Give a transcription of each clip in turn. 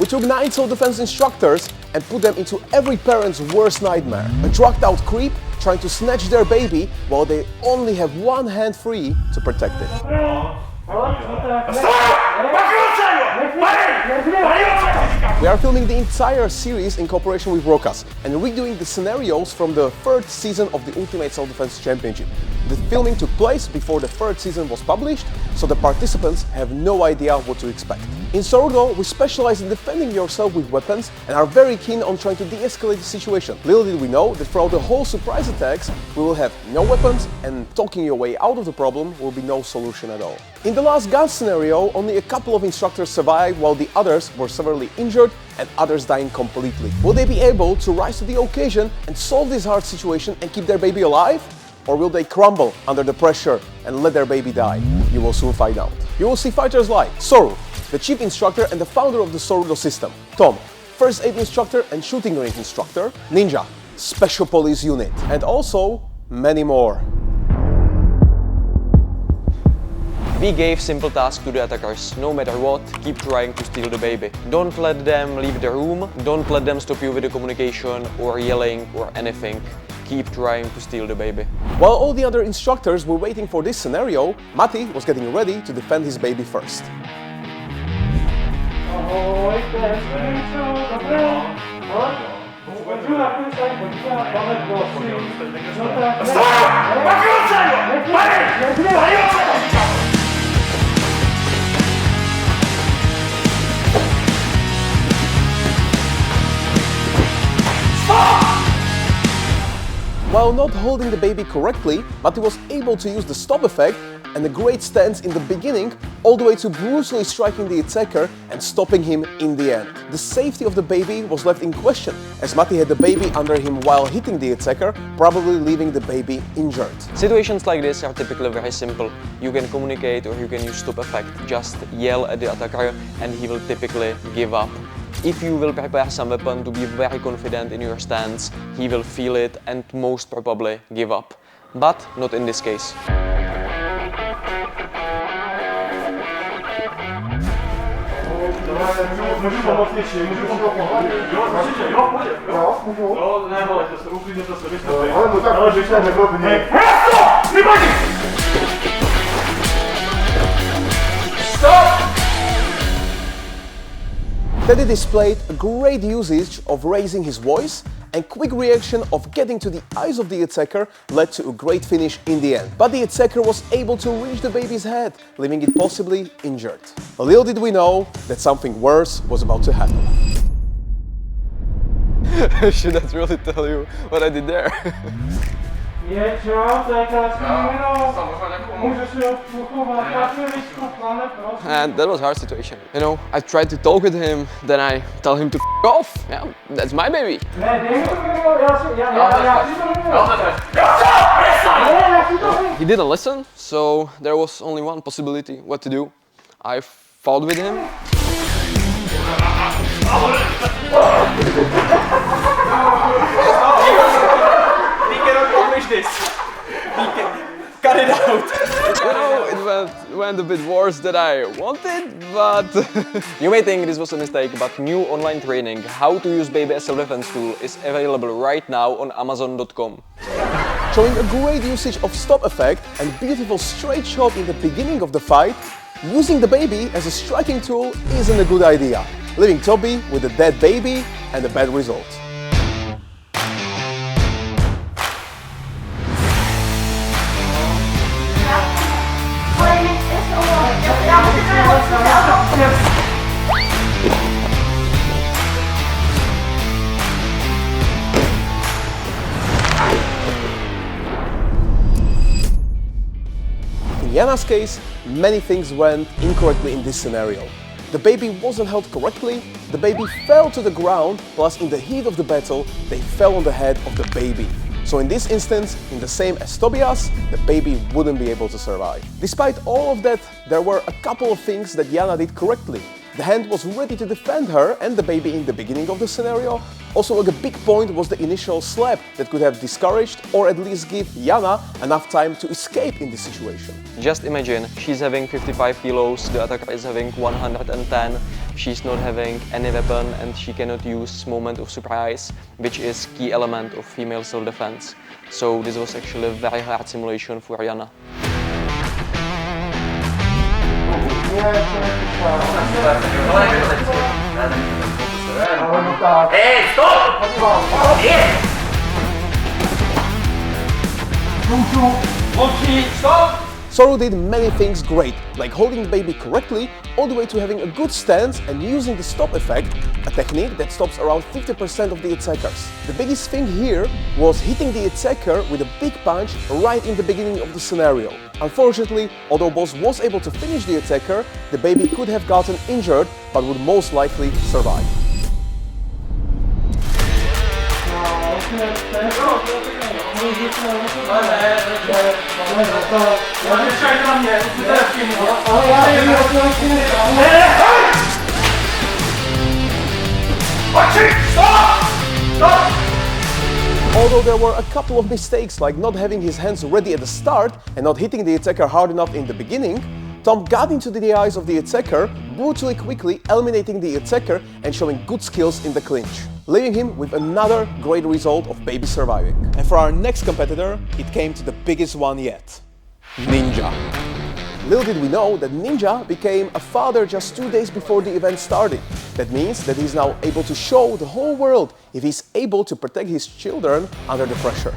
We took 9 self-defense instructors and put them into every parent's worst nightmare. A drugged-out creep trying to snatch their baby while they only have one hand free to protect it. We are filming the entire series in cooperation with Rokas and redoing the scenarios from the 3rd season of the Ultimate Self-Defense Championship. The filming took place before the 3rd season was published, so the participants have no idea what to expect. In SORUDO, we specialize in defending yourself with weapons and are very keen on trying to de-escalate the situation. Little did we know that throughout the whole surprise attacks, we will have no weapons and talking your way out of the problem will be no solution at all. In the last gun scenario, only a couple of instructors survived while the others were severely injured and others dying completely. Will they be able to rise to the occasion and solve this hard situation and keep their baby alive? Or will they crumble under the pressure and let their baby die? You will soon find out. You will see fighters like Soru, the chief instructor and the founder of the SORUDO system; Tom, first aid instructor and shooting range instructor; Ninja, special police unit; and also many more. We gave simple tasks to the attackers. No matter what, keep trying to steal the baby. Don't let them leave the room. Don't let them stop you with the communication or yelling or anything. Keep trying to steal the baby. While all the other instructors were waiting for this scenario, Matti was getting ready to defend his baby first. While not holding the baby correctly, Matti was able to use the stop effect and a great stance in the beginning, all the way to brutally striking the attacker and stopping him in the end. The safety of the baby was left in question, as Matti had the baby under him while hitting the attacker, probably leaving the baby injured. Situations like this are typically very simple. You can communicate or you can use stop effect. Just yell at the attacker and he will typically give up. If you will prepare some weapon to be very confident in your stance, he will feel it and most probably give up. But not in this case. Teddy displayed a great usage of raising his voice, and quick reaction of getting to the eyes of the attacker led to a great finish in the end. But the attacker was able to reach the baby's head, leaving it possibly injured. Little did we know that something worse was about to happen. Should I really tell you what I did there? And that was a hard situation. You know, I tried to talk with him, then I tell him to f off. Yeah, that's my baby. He didn't listen, so there was only one possibility what to do. I fought with him. This. Cut it out! You know, it went a bit worse than I wanted, but... You may think this was a mistake, but new online training, how to use baby as a self-defense tool, is available right now on Amazon.com. Showing a great usage of stop effect and beautiful straight shot in the beginning of the fight, using the baby as a striking tool isn't a good idea, leaving Toby with a dead baby and a bad result. In Jana's case, many things went incorrectly in this scenario. The baby wasn't held correctly, the baby fell to the ground, plus in the heat of the battle, they fell on the head of the baby. So in this instance, in the same as Tobias, the baby wouldn't be able to survive. Despite all of that, there were a couple of things that Jana did correctly. The hand was ready to defend her and the baby in the beginning of the scenario. Also, a big point was the initial slap that could have discouraged or at least give Jana enough time to escape in this situation. Just imagine, she's having 55 kilos, the attacker is having 110. she's not having any weapon and she cannot use moment of surprise, which is key element of female self-defense. So this was actually a very hard simulation for Jana. Hey, stop! SORUDO did many things great, like holding the baby correctly, all the way to having a good stance and using the stop effect, a technique that stops around 50% of the attackers. The biggest thing here was hitting the attacker with a big punch right in the beginning of the scenario. Unfortunately, although Boss was able to finish the attacker, the baby could have gotten injured but would most likely survive. Although there were a couple of mistakes, like not having his hands ready at the start and not hitting the attacker hard enough in the beginning, Tom got into the eyes of the attacker, brutally quickly eliminating the attacker and showing good skills in the clinch, leaving him with another great result of baby surviving. And for our next competitor, it came to the biggest one yet, Ninja. Little did we know that Ninja became a father just 2 days before the event started. That means that he's now able to show the whole world if he's able to protect his children under the pressure.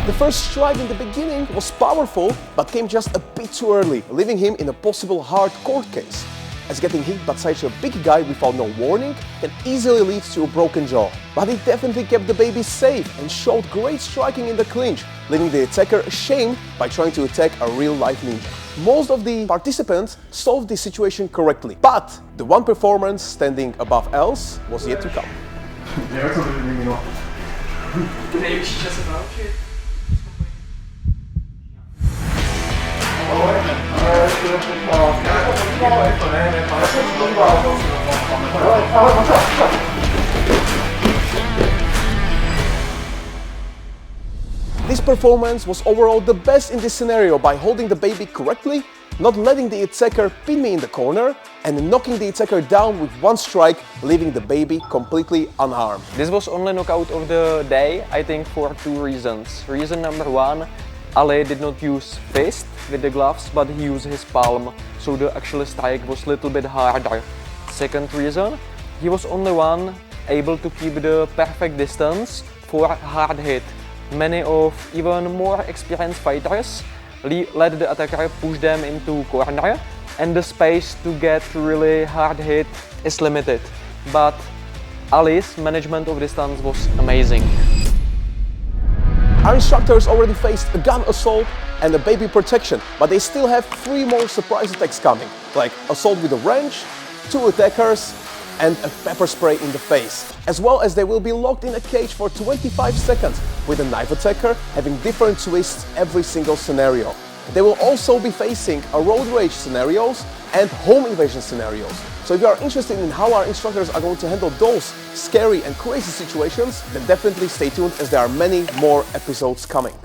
The first strike in the beginning was powerful, but came just a bit too early, leaving him in a possible hard court case, as getting hit by such a big guy without no warning can easily lead to a broken jaw. But he definitely kept the baby safe and showed great striking in the clinch, leaving the attacker ashamed by trying to attack a real-life ninja. Most of the participants solved the situation correctly, but the one performance standing above else was yet to come. This performance was overall the best in this scenario by holding the baby correctly, not letting the attacker pin me in the corner, and knocking the attacker down with one strike, leaving the baby completely unharmed. This was only knockout of the day, I think, for two reasons. Reason number one, Ali did not use fist with the gloves, but he used his palm, so the actual strike was a little bit harder. Second reason, he was only one able to keep the perfect distance for a hard hit. Many of even more experienced fighters let the attacker push them into corner, and the space to get really hard hit is limited. But Ali's management of distance was amazing. Our instructors already faced a gun assault and a baby protection, but they still have 3 more surprise attacks coming, like assault with a wrench, 2 attackers, and a pepper spray in the face. As well as they will be locked in a cage for 25 seconds, with a knife attacker having different twists every single scenario. They will also be facing a road rage scenarios and home invasion scenarios. So if you are interested in how our instructors are going to handle those scary and crazy situations, then definitely stay tuned as there are many more episodes coming.